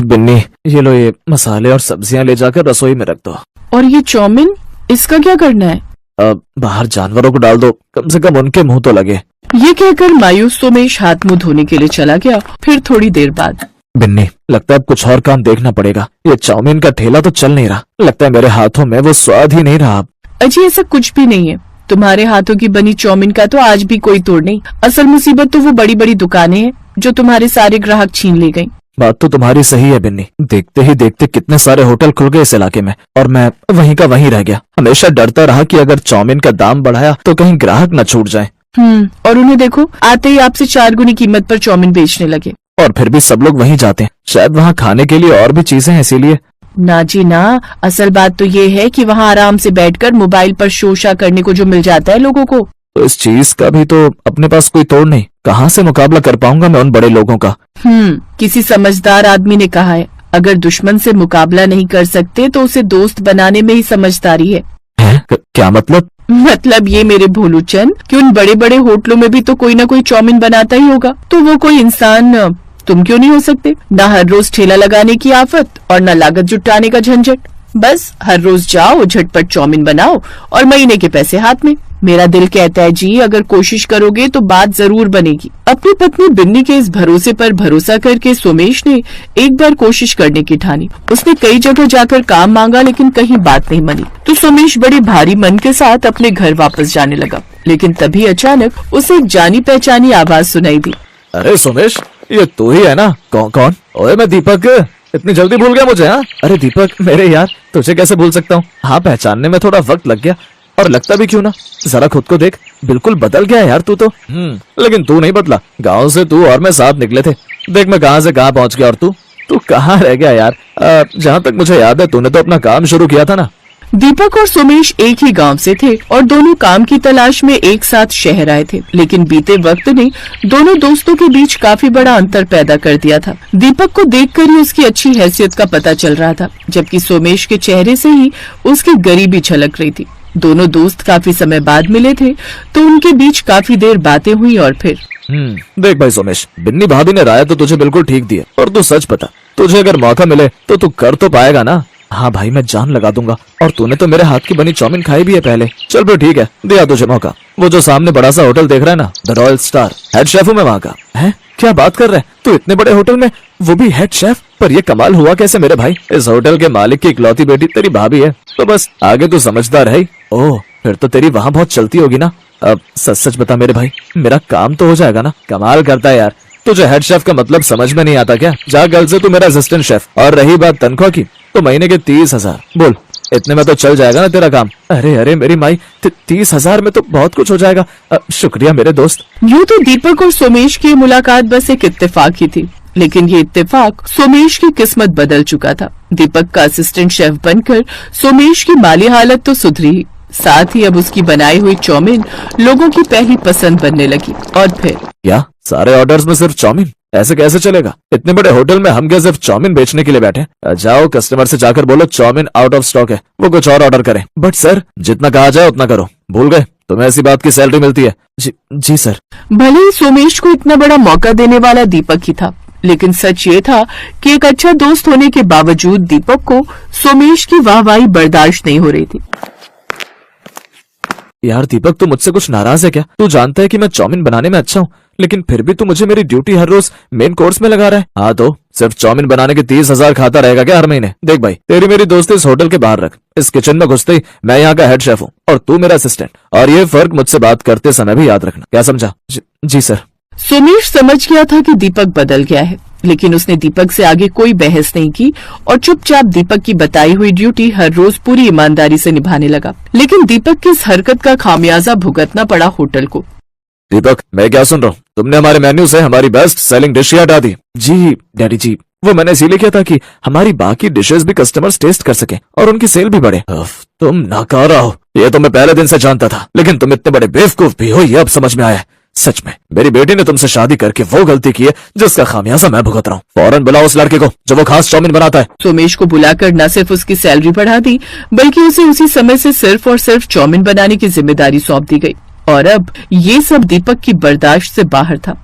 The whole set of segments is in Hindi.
बिन्नी, ये लो, ये मसाले और सब्जियां ले जाकर रसोई में रख दो। और ये चाउमीन, इसका क्या करना है? बाहर जानवरों को डाल दो, कम से कम उनके मुंह तो लगे। ये कहकर मायूस सोमेश हाथ मुंह धोने के लिए चला गया। फिर थोड़ी देर बाद, बिन्नी, लगता है अब कुछ और काम देखना पड़ेगा। ये चाउमीन का ठेला तो चल नहीं रहा, लगता है मेरे हाथों में वो स्वाद ही नहीं रहा। अजी ऐसा कुछ भी नहीं है, तुम्हारे हाथों की बनी चाउमीन का तो आज भी कोई तोड़ नहीं। असल मुसीबत तो वो बड़ी बड़ी दुकानें हैं जो तुम्हारे सारे ग्राहक छीन ले गयी। बात तो तुम्हारी सही है बिन्नी, देखते ही देखते कितने सारे होटल खुल गए इस इलाके में, और मैं वहीं का वहीं रह गया। हमेशा डरता रहा कि अगर चाउमीन का दाम बढ़ाया तो कहीं ग्राहक न छूट जाए। और उन्हें देखो, आते ही आपसे 4 गुनी कीमत पर चाउमीन बेचने लगे। और फिर भी सब लोग वहीं जाते हैं, शायद वहाँ खाने के लिए और भी चीजें हैं इसीलिए। ना जी ना, असल बात तो ये है कि वहाँ आराम से बैठकर मोबाइल पर शोशा करने को जो मिल जाता है लोगों को। तो इस चीज का भी तो अपने पास कोई तोड़ नहीं, कहाँ से मुकाबला कर पाऊंगा मैं उन बड़े लोगों का। किसी समझदार आदमी ने कहा है, अगर दुश्मन से मुकाबला नहीं कर सकते तो उसे दोस्त बनाने में ही समझदारी है। क्या मतलब? मतलब ये मेरे भोलूचंद कि उन बड़े बड़े होटलों में भी तो कोई ना कोई चाउमीन बनाता ही होगा, तो वो कोई इंसान तुम क्यों नहीं हो सकते? ना हर रोज ठेला लगाने की आफत और न लागत जुटाने का झंझट। बस हर रोज जाओ, झटपट चाउमीन बनाओ और महीने के पैसे हाथ में। मेरा दिल कहता है जी, अगर कोशिश करोगे तो बात जरूर बनेगी। अपनी पत्नी बिन्नी के इस भरोसे पर भरोसा करके सोमेश ने एक बार कोशिश करने की ठानी। उसने कई जगह जाकर काम मांगा, लेकिन कहीं बात नहीं बनी। तो सोमेश बड़े भारी मन के साथ अपने घर वापस जाने लगा। लेकिन तभी अचानक उसे एक जानी पहचानी आवाज सुनाई दी। अरे सोमेश, ये तू ही है ना? कौन? ओए मैं दीपक, इतनी जल्दी भूल गया मुझे? हाँ, अरे दीपक मेरे यार, तुझे कैसे भूल सकता हूँ? हाँ, पहचानने में थोड़ा वक्त लग गया, और लगता भी क्यों ना, जरा खुद को देख, बिल्कुल बदल गया यार तू तो। लेकिन तू नहीं बदला, गांव से तू और मैं साथ निकले थे, देख मैं कहां से कहां पहुंच गया और तू कहां रह गया यार? जहां तक मुझे याद है तूने तो अपना काम शुरू किया था ना। दीपक और सोमेश एक ही गांव से थे और दोनों काम की तलाश में एक साथ शहर आए थे। लेकिन बीते वक्त ने दोनों दोस्तों के बीच काफी बड़ा अंतर पैदा कर दिया था। दीपक को देखकर ही उसकी अच्छी हैसियत का पता चल रहा था, जबकि सोमेश के चेहरे से ही उसकी गरीबी झलक रही थी। दोनों दोस्त काफी समय बाद मिले थे, तो उनके बीच काफी देर बातें हुई और फिर देख भाई सोमेश, बिन्नी भाभी ने राय तो तुझे बिल्कुल ठीक दी है, और तू सच बता, तुझे अगर मौका मिले तो तू कर तो पाएगा ना? हाँ भाई, मैं जान लगा दूंगा, और तूने तो मेरे हाथ की बनी चाउमीन खाई भी है पहले। चल फिर ठीक है, दिया तुझे मौका। वो जो सामने बड़ा सा होटल देख रहा है ना, the royal star, head chef हूँ मैं वहाँ का। है? क्या बात कर रहा है तू? इतने बड़े होटल में, वो भी हेड शेफ? पर ये कमाल हुआ कैसे मेरे भाई? इस होटल के मालिक की इकलौती बेटी तेरी भाभी है, तो बस आगे तू समझदार है। ओह, फिर तो तेरी वहाँ बहुत चलती होगी ना। अब सच सच बता मेरे भाई, मेरा काम तो हो जाएगा ना? कमाल करता है यार, तुझे हेड शेफ का मतलब समझ में नहीं आता क्या? जा कल से तू मेरा असिस्टेंट शेफ। और रही बात तनख्वाह की, तो महीने के 30,000। बोल, इतने में तो चल जाएगा ना तेरा काम? अरे मेरी माई, 30,000 में तो बहुत कुछ हो जाएगा। शुक्रिया मेरे दोस्त। यूँ तो दीपक और सोमेश की मुलाकात बस एक इत्तेफाक ही थी, लेकिन ये इत्तेफाक सोमेश की किस्मत बदल चुका था। दीपक का असिस्टेंट शेफ बनकर सोमेश की माली हालत तो सुधरी ही, साथ ही अब उसकी बनाई हुई चाउमीन लोगों की पहली पसंद बनने लगी। और फिर क्या सारे ऑर्डर्स में सिर्फ चाउमीन? ऐसे कैसे चलेगा? इतने बड़े होटल में हम क्या सिर्फ चाउमीन बेचने के लिए बैठे? जाओ कस्टमर से जाकर बोलो चाउमीन आउट ऑफ स्टॉक है, वो कुछ और ऑर्डर करें। बट सर, जितना कहा जाए उतना करो। भूल गए तुम्हें ऐसी बात की सैलरी मिलती है? जी सर। भले ही सोमेश को इतना बड़ा मौका देने वाला दीपक ही था, लेकिन सच ये था कि एक अच्छा दोस्त होने के बावजूद दीपक को सोमेश की वाहवाही बर्दाश्त नहीं हो रही थी। यार दीपक, तू मुझसे कुछ नाराज है क्या? तू जानता है कि मैं चाउमीन बनाने में अच्छा हूँ, लेकिन फिर भी तू मुझे मेरी ड्यूटी हर रोज मेन कोर्स में लगा रहा है। हाँ, तो सिर्फ चाउमीन बनाने के 30,000 खाता रहेगा क्या हर महीने? देख भाई, तेरी मेरी दोस्ती इस होटल के बाहर रख। इस किचन में घुसते ही मैं यहाँ का हेड शेफ हूँ और तू मेरा असिस्टेंट, और ये फर्क मुझसे बात करते समय भी याद रखना। क्या समझा? जी सर। सोमेश समझ गया था कि दीपक बदल गया है, लेकिन उसने दीपक से आगे कोई बहस नहीं की और चुपचाप दीपक की बताई हुई ड्यूटी हर रोज पूरी ईमानदारी से निभाने लगा। लेकिन दीपक की इस हरकत का खामियाजा भुगतना पड़ा होटल को। दीपक, मैं क्या सुन रहा हूँ? तुमने हमारे मेन्यू से हमारी बेस्ट सेलिंग डिश हटा दी। जी डैडी जी, वो मैंने इसीलिए किया था कि हमारी बाकी डिशेस भी कस्टमर्स टेस्ट कर सके और उनकी सेल भी बढ़े। तुम नाकारा हो, ये तो मैं पहले दिन से जानता था, लेकिन तुम इतने बड़े बेवकूफ भी हो, ये अब समझ में आया। सच में मेरी बेटी ने तुमसे शादी करके वो गलती की है जिसका खामियाजा मैं भुगत रहा हूँ। फौरन बुलाओ उस लड़के को जो वो खास चाउमीन बनाता है। सोमेश को बुलाकर न सिर्फ उसकी सैलरी बढ़ा दी, बल्कि उसे उसी समय से सिर्फ और सिर्फ चाउमीन बनाने की जिम्मेदारी सौंप दी गई। और अब ये सब दीपक की बर्दाश्त से बाहर था।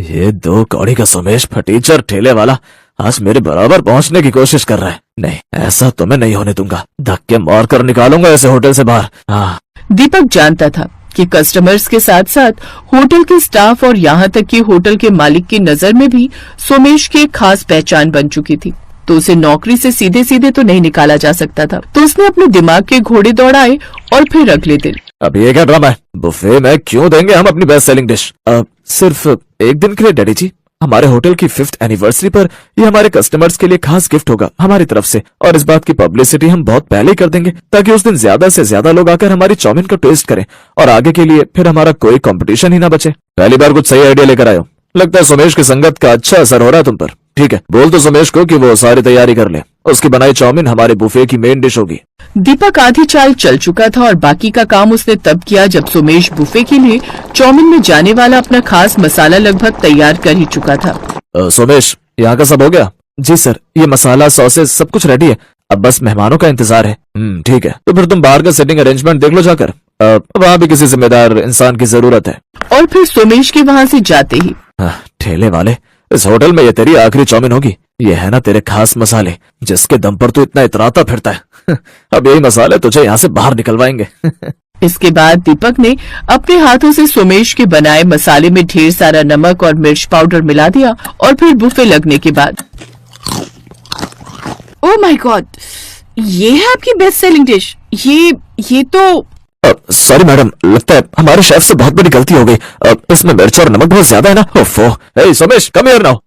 ये 2 कौड़ी का सोमेश फटीचर ठेले वाला आज मेरे बराबर पहुंचने की कोशिश कर रहा है। नहीं, ऐसा तो मैं नहीं होने दूंगा। धक्के मार कर निकालूंगा ऐसे होटल से बाहर। हाँ। दीपक जानता था कि कस्टमर्स के साथ साथ होटल के स्टाफ और यहाँ तक कि होटल के मालिक की नजर में भी सोमेश की एक खास पहचान बन चुकी थी, तो उसे नौकरी से सीधे सीधे तो नहीं निकाला जा सकता था। तो उसने अपने दिमाग के घोड़े दौड़ाए और फिर अगले दिन। अब ये क्या ड्रामा है? बुफे में क्यों देंगे हम अपनी बेस्ट सेलिंग डिश? सिर्फ एक दिन के लिए डैडी जी। हमारे होटल की 5th एनिवर्सरी पर ये हमारे कस्टमर्स के लिए खास गिफ्ट होगा हमारी तरफ से, और इस बात की पब्लिसिटी हम बहुत पहले ही कर देंगे ताकि उस दिन ज्यादा से ज्यादा लोग आकर हमारी चाउमीन का टेस्ट करें और आगे के लिए फिर हमारा कोई कंपटीशन ही ना बचे। पहली बार कुछ सही आइडिया लेकर आए हो। लगता है सोमेश की संगत का अच्छा असर हो रहा है तुम पर। ठीक है, बोल तो सोमेश को कि वो सारी तैयारी कर ले। उसकी बनाई चाउमीन हमारे बुफे की मेन डिश होगी। दीपक आधी चाल चल चुका था और बाकी का काम उसने तब किया जब सोमेश बुफे के लिए चाउमीन में जाने वाला अपना खास मसाला लगभग तैयार कर ही चुका था। सोमेश, यहाँ का सब हो गया? जी सर, ये मसाला, सॉसेस सब कुछ रेडी है। अब बस मेहमानों का इंतजार है। ठीक है, तो फिर तुम बाहर का सेटिंग अरेंजमेंट देख लो जाकर। वहाँ भी किसी जिम्मेदार इंसान की जरूरत है। और फिर सोमेश के वहाँ से जाते ही, ठेले वाले, इस होटल में ये तेरी आखिरी चाउमीन होगी। ये है ना तेरे खास मसाले जिसके दम पर तू इतना इतराता फिरता है। अब यही मसाले तुझे यहाँ से बाहर निकलवाएंगे। इसके बाद दीपक ने अपने हाथों से सोमेश के बनाए मसाले में ढेर सारा नमक और मिर्च पाउडर मिला दिया और फिर बुफे लगने के बाद, ओह माय गॉड, ये है आपकी बेस्ट सेलिंग डिश। ये तो सॉरी मैडम, लगता है हमारे शेफ से बहुत बड़ी गलती हो गई। इसमें मिर्च और नमक बहुत ज्यादा है ना। ओफो, hey Somesh, come here now.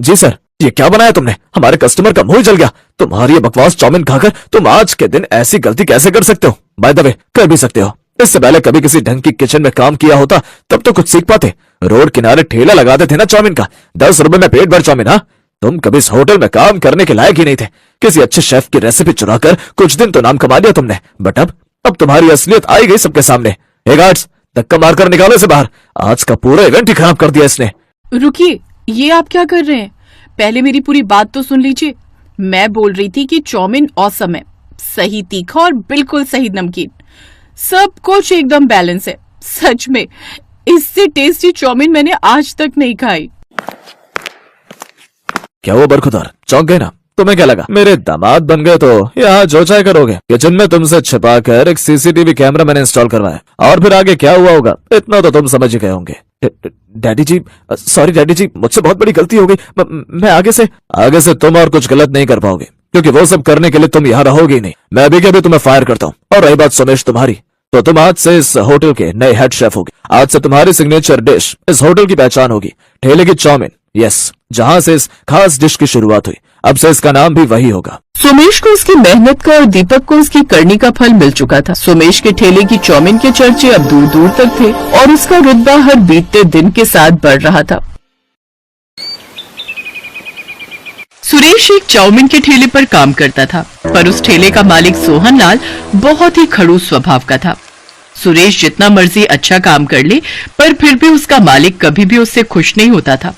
जी सर, ये क्या बनाया तुमने? हमारे कस्टमर का मुंह जल गया। तुम्हारी ये बकवास चाउमीन खाकर तुम आज के दिन ऐसी गलती कैसे कर सकते हो? बाय द वे, कर भी सकते हो। इससे पहले कभी किसी ढंग की किचन में काम किया होता तब तो कुछ सीख पाते। रोड किनारे ठेला लगाते थे ना चाउमीन का, 10 रुपए में पेट भर चाउमीन। हाँ, तुम कभी इस होटल में काम करने के लायक ही नहीं थे। किसी अच्छे शेफ की रेसिपी चुराकर कुछ दिन तो नाम कमा लिया तुमने, बट अब तुम्हारी असलियत आई गई सबके सामने। हे गार्ड्स, धक्का मारकर निकालो इसे बाहर। आज का पूरा इवेंट ही खराब कर दिया इसने। रुकिए, ये आप क्या कर रहे हैं? पहले मेरी पूरी बात तो सुन लीजिए। मैं बोल रही थी कि चाउमीन औसम है, सही तीखा और बिल्कुल सही नमकीन, सब कुछ एकदम बैलेंस है। सच में इससे टेस्टी चाउमीन मैंने आज तक नहीं खाई। क्या वो बरखुदार चौंक गए ना? तुम्हें क्या लगा मेरे दामाद बन गए तो यहाँ जो चाहे करोगे? किचन में तुमसे छिपा कर एक सीसीटीवी कैमरा मैंने इंस्टॉल करवाया, और फिर आगे क्या हुआ होगा इतना तो तुम समझ ही गए होंगे। डैडी जी, सॉरी डैडी जी, मुझसे बहुत बड़ी गलती हो गई। मैं आगे से तुम और कुछ गलत नहीं कर पाओगे, क्योंकि वो सब करने के लिए तुम यहाँ रहोगे ही नहीं। मैं अभी के अभी तुम्हें फायर करता हूँ। और रही बात सोमेश तुम्हारी, तो तुम आज से इस होटल के नए हेड शेफ होगे। आज से तुम्हारी सिग्नेचर डिश इस होटल की पहचान होगी, ठेले की चाउमीन। यस, जहाँ से इस खास डिश की शुरुआत हुई, अब से इसका नाम भी वही होगा। सोमेश को उसकी मेहनत का और दीपक को उसकी करनी का फल मिल चुका था। सोमेश के ठेले की चाउमीन के चर्चे अब दूर दूर तक थे और उसका रुतबा हर बीतते दिन के साथ बढ़ रहा था। सुरेश एक चाउमीन के ठेले पर काम करता था, पर उस ठेले का मालिक सोहन लाल बहुत ही खड़ूस स्वभाव का था। सुरेश जितना मर्जी अच्छा काम कर ले, पर फिर भी उसका मालिक कभी भी उससे खुश नहीं होता था।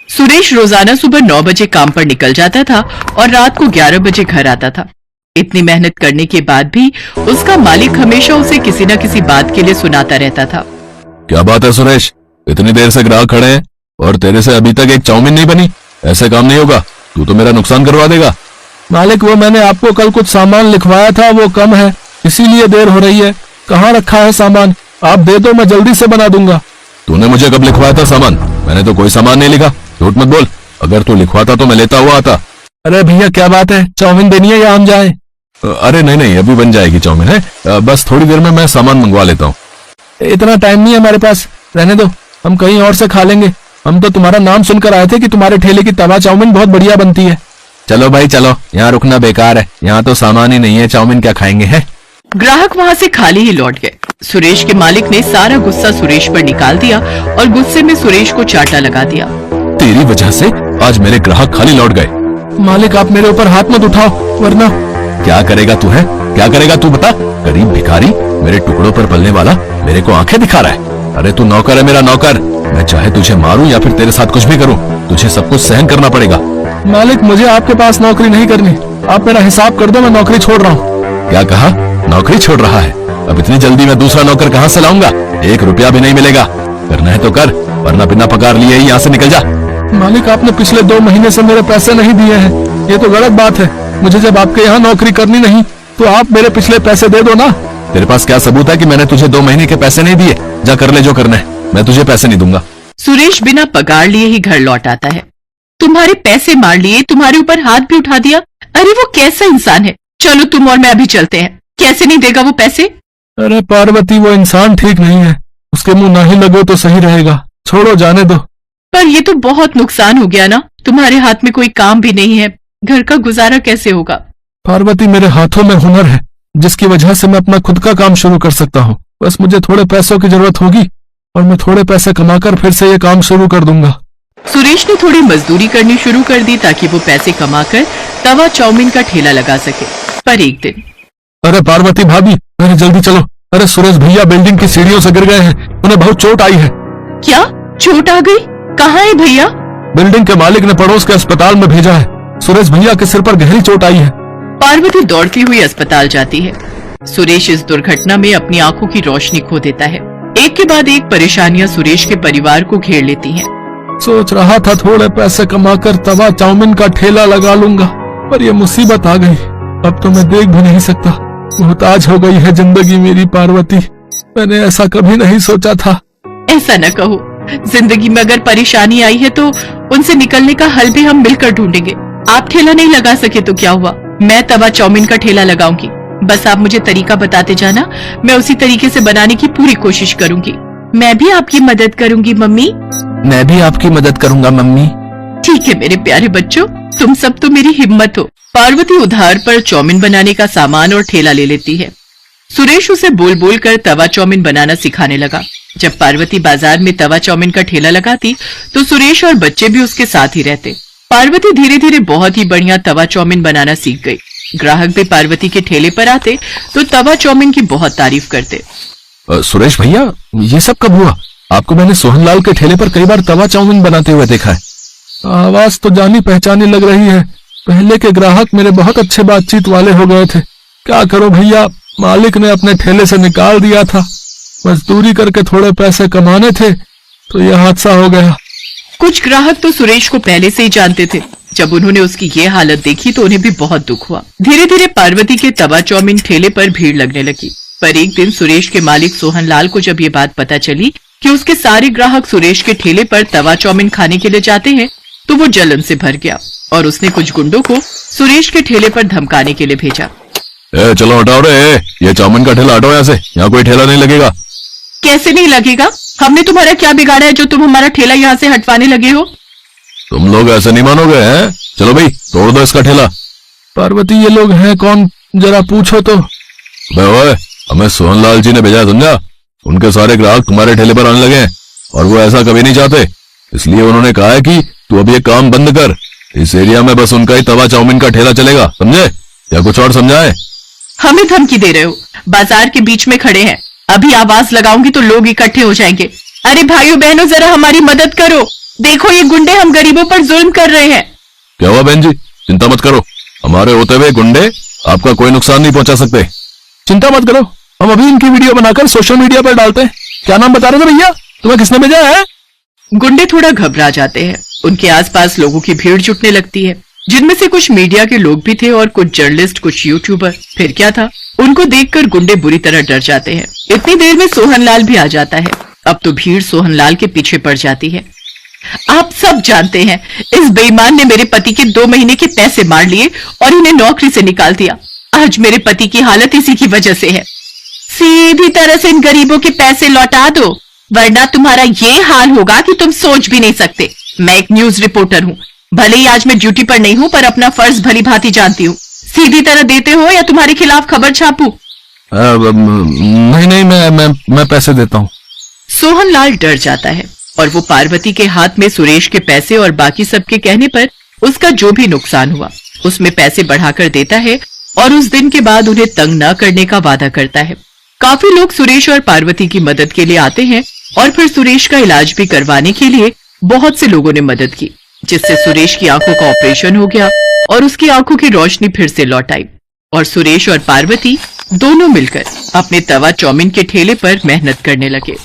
सुरेश रोजाना सुबह 9 बजे काम पर निकल जाता था और रात को 11 बजे घर आता था। इतनी मेहनत करने के बाद भी उसका मालिक हमेशा उसे किसी न किसी बात के लिए सुनाता रहता था। क्या बात है सुरेश, इतनी देर से ग्राहक खड़े हैं और तेरे से अभी तक एक चाउमीन नहीं बनी? ऐसे काम नहीं होगा, तू तो मेरा नुकसान करवा देगा। मालिक, वो मैंने आपको कल कुछ सामान लिखवाया था, वो कम है, इसीलिए देर हो रही है। कहाँ रखा है सामान? आप दे दो, मैं जल्दी से बना दूंगा। तूने मुझे कब लिखवाया था सामान? मैंने तो कोई सामान नहीं लिखा। झूठ मत बोल, अगर तू लिखवाता तो मैं लेता हुआ आता। अरे भैया, क्या बात है, चाउमीन देनी है या हम जाए? अरे नहीं नहीं, अभी बन जाएगी चाउमीन है, बस थोड़ी देर में मैं सामान मंगवा लेता हूँ। इतना टाइम नहीं है हमारे पास, रहने दो, हम कहीं और से खा लेंगे। हम तो तुम्हारा नाम सुनकर आए थे कि तुम्हारे ठेले की तवा चाउमीन बहुत बढ़िया बनती है। चलो भाई चलो, यहाँ रुकना बेकार है, यहाँ तो सामान ही नहीं है, चाउमीन क्या खाएंगे है? ग्राहक वहाँ से खाली ही लौट गए। सुरेश के मालिक ने सारा गुस्सा सुरेश पर निकाल दिया और गुस्से में सुरेश को चाटा लगा दिया। तेरी वजह से आज मेरे ग्राहक खाली लौट गए। मालिक, आप मेरे ऊपर हाथ मत उठाओ, वरना। क्या करेगा तू है, क्या करेगा तू बता? गरीब भिखारी, मेरे टुकड़ों पर पलने वाला, मेरे को आंखें दिखा रहा है। अरे तू नौकर है, मेरा नौकर। मैं चाहे तुझे मारूं या फिर तेरे साथ कुछ भी करूं, तुझे सब कुछ सहन करना पड़ेगा। मालिक, मुझे आपके पास नौकरी नहीं करनी, आप मेरा हिसाब कर दो, मैं नौकरी छोड़ रहा हूँ। क्या कहा? नौकरी छोड़ रहा है? अब इतनी जल्दी मैं दूसरा नौकर कहाँ से लाऊंगा? 1 रुपया भी नहीं मिलेगा। करना है तो कर, वरना बिना पगार लिए ही यहाँ से निकल जा। मालिक, आपने पिछले 2 महीने से मेरे पैसे नहीं दिए हैं। ये तो गलत बात है। मुझे जब आपके यहाँ नौकरी करनी नहीं तो आप मेरे पिछले पैसे दे दो ना। तेरे पास क्या सबूत है कि मैंने तुझे 2 महीने के पैसे नहीं दिए? जा कर ले जो करना है, मैं तुझे पैसे नहीं दूंगा। सुरेश बिना पगार लिए ही घर लौट आता है। तुम्हारे पैसे मार लिए, तुम्हारे ऊपर हाथ भी उठा दिया। अरे वो कैसा इंसान है। चलो तुम और मैं अभी चलते हैं। कैसे नहीं देगा वो पैसे? अरे पार्वती, वो इंसान ठीक नहीं है। उसके मुंह ना ही लगो तो सही रहेगा। छोड़ो, जाने दो। पर ये तो बहुत नुकसान हो गया ना। तुम्हारे हाथ में कोई काम भी नहीं है, घर का गुजारा कैसे होगा? पार्वती, मेरे हाथों में हुनर है जिसकी वजह से मैं अपना खुद का काम शुरू कर सकता हूँ। बस मुझे थोड़े पैसों की जरूरत होगी और मैं थोड़े पैसे कमाकर फिर से ये काम शुरू कर दूंगा। सुरेश ने थोड़ी मजदूरी करनी शुरू कर दी ताकि वो पैसे कमाकर तवा चाउमीन का ठेला लगा सके। पर एक दिन, अरे पार्वती भाभी, अरे जल्दी चलो। अरे सुरेश भैया बिल्डिंग की सीढ़ियों से गिर गए हैं। उन्हें बहुत चोट आई है। क्या चोट आ गई? कहाँ है भैया? बिल्डिंग के मालिक ने पड़ोस के अस्पताल में भेजा है। सुरेश भैया के सिर पर गहरी चोट आई है। पार्वती दौड़ती हुई अस्पताल जाती है। सुरेश इस दुर्घटना में अपनी आंखों की रोशनी खो देता है। एक के बाद एक परेशानियां सुरेश के परिवार को घेर लेती हैं। सोच रहा था थोड़े पैसे कमाकर तवा चाउमीन का ठेला लगा लूंगा, पर ये मुसीबत आ गई। अब तो मैं देख भी नहीं सकता। मुहताज हो गई है जिंदगी मेरी पार्वती। मैंने ऐसा कभी नहीं सोचा था। ऐसा न कहो। जिंदगी में अगर परेशानी आई है तो उनसे निकलने का हल भी हम मिलकर ढूंढेंगे। आप ठेला नहीं लगा सके तो क्या हुआ, मैं तवा चाउमीन का ठेला लगाऊंगी। बस आप मुझे तरीका बताते जाना, मैं उसी तरीके से बनाने की पूरी कोशिश करूंगी। मैं भी आपकी मदद करूंगी मम्मी। मैं भी आपकी मदद करूंगा मम्मी। ठीक है मेरे प्यारे बच्चों, तुम सब तो मेरी हिम्मत हो। पार्वती उधार पर चाउमीन बनाने का सामान और ठेला ले लेती है। सुरेश उसे बोल बोल कर तवा चाउमीन बनाना सिखाने लगा। जब पार्वती बाजार में तवा चाउमीन का ठेला लगाती तो सुरेश और बच्चे भी उसके साथ ही रहते। पार्वती धीरे धीरे बहुत ही बढ़िया तवा चाउमीन बनाना सीख गई। ग्राहक भी पार्वती के ठेले पर आते तो तवा चाउमीन की बहुत तारीफ करते। सुरेश भैया, ये सब कब हुआ? आपको मैंने सोहनलाल के ठेले पर कई बार तवा चाउमीन बनाते हुए देखा है। आवाज तो जानी पहचानी लग रही है। पहले के ग्राहक मेरे बहुत अच्छे बातचीत वाले हो गए थे। क्या करो भैया, मालिक ने अपने ठेले से निकाल दिया था। मजदूरी करके थोड़े पैसे कमाने थे तो यह हादसा हो गया। कुछ ग्राहक तो सुरेश को पहले से ही जानते थे। जब उन्होंने उसकी ये हालत देखी तो उन्हें भी बहुत दुख हुआ। धीरे धीरे पार्वती के तवा चाउमीन ठेले पर भीड़ लगने लगी। पर एक दिन सुरेश के मालिक सोहनलाल को जब ये बात पता चली कि उसके सारे ग्राहक सुरेश के ठेले पर तवा चाउमीन खाने के लिए जाते हैं तो वो जलन से भर गया और उसने कुछ गुंडों को सुरेश के ठेले पर धमकाने के लिए भेजा। चलो हटाओ रे, ये चाउमीन का ठेला हटाओ यहाँ से। यहाँ कोई ठेला नहीं लगेगा। कैसे नहीं लगेगा? हमने तुम्हारा क्या बिगाड़ा है जो तुम हमारा ठेला यहाँ से हटवाने लगे हो? तुम लोग ऐसे नहीं मानोगे हैं? चलो भाई, तोड़ दो इसका ठेला। पार्वती, ये लोग हैं कौन, जरा पूछो तो। ओए, हमें सोहनलाल जी ने भेजा है, समझा? उनके सारे ग्राहक तुम्हारे ठेले पर आने लगे हैं और वो ऐसा कभी नहीं चाहते। इसलिए उन्होंने कहा है कि तू अब ये काम बंद कर। इस एरिया में बस उनका ही तवा चाउमीन का ठेला चलेगा, समझे? या कुछ और समझाए? हमें धमकी दे रहे हो? बाजार के बीच में खड़े हैं, अभी आवाज लगाऊंगी तो लोग इकट्ठे हो जाएंगे। अरे भाइयों बहनों, जरा हमारी मदद करो। देखो ये गुंडे हम गरीबों पर जुल्म कर रहे हैं। क्या हुआ बहन जी, चिंता मत करो। हमारे होते हुए गुंडे आपका कोई नुकसान नहीं पहुंचा सकते। चिंता मत करो, हम अभी इनकी वीडियो बनाकर सोशल मीडिया पर डालते हैं। क्या नाम बता रहे थे भैया, तुम्हें किसने भेजा है? गुंडे थोड़ा घबरा जाते हैं। उनके आसपास लोगों की भीड़ जुटने लगती है, जिनमें से कुछ मीडिया के लोग भी थे और कुछ जर्नलिस्ट, कुछ यूट्यूबर। फिर क्या था, उनको देखकर गुंडे बुरी तरह डर जाते हैं। इतनी देर में सोहनलाल भी आ जाता है। अब तो भीड़ सोहनलाल के पीछे पड़ जाती है। आप सब जानते हैं इस बेईमान ने मेरे पति के 2 महीने के पैसे मार लिए और इन्हें नौकरी से निकाल दिया। आज मेरे पति की हालत इसी की वजह से है। सीधी तरह से इन गरीबों के पैसे लौटा दो, वरना तुम्हारा ये हाल होगा कि तुम सोच भी नहीं सकते। मैं एक न्यूज रिपोर्टर हूँ। भले ही आज मैं ड्यूटी पर नहीं हूँ, पर अपना फर्ज भली भांति जानती हूँ। सीधी तरह देते हो या तुम्हारे खिलाफ खबर छापूं? नहीं, मैं पैसे देता हूँ। सोहनलाल डर जाता है और वो पार्वती के हाथ में सुरेश के पैसे और बाकी सबके कहने पर उसका जो भी नुकसान हुआ उसमें पैसे बढ़ाकर देता है और उस दिन के बाद उन्हें तंग न करने का वादा करता है। काफी लोग सुरेश और पार्वती की मदद के लिए आते हैं और फिर सुरेश का इलाज भी करवाने के लिए बहुत से लोगों ने मदद की, जिससे सुरेश की आंखों का ऑपरेशन हो गया और उसकी आंखों की रोशनी फिर से लौट आई और सुरेश और पार्वती दोनों मिलकर अपने तवा चाउमीन के ठेले पर मेहनत करने लगे।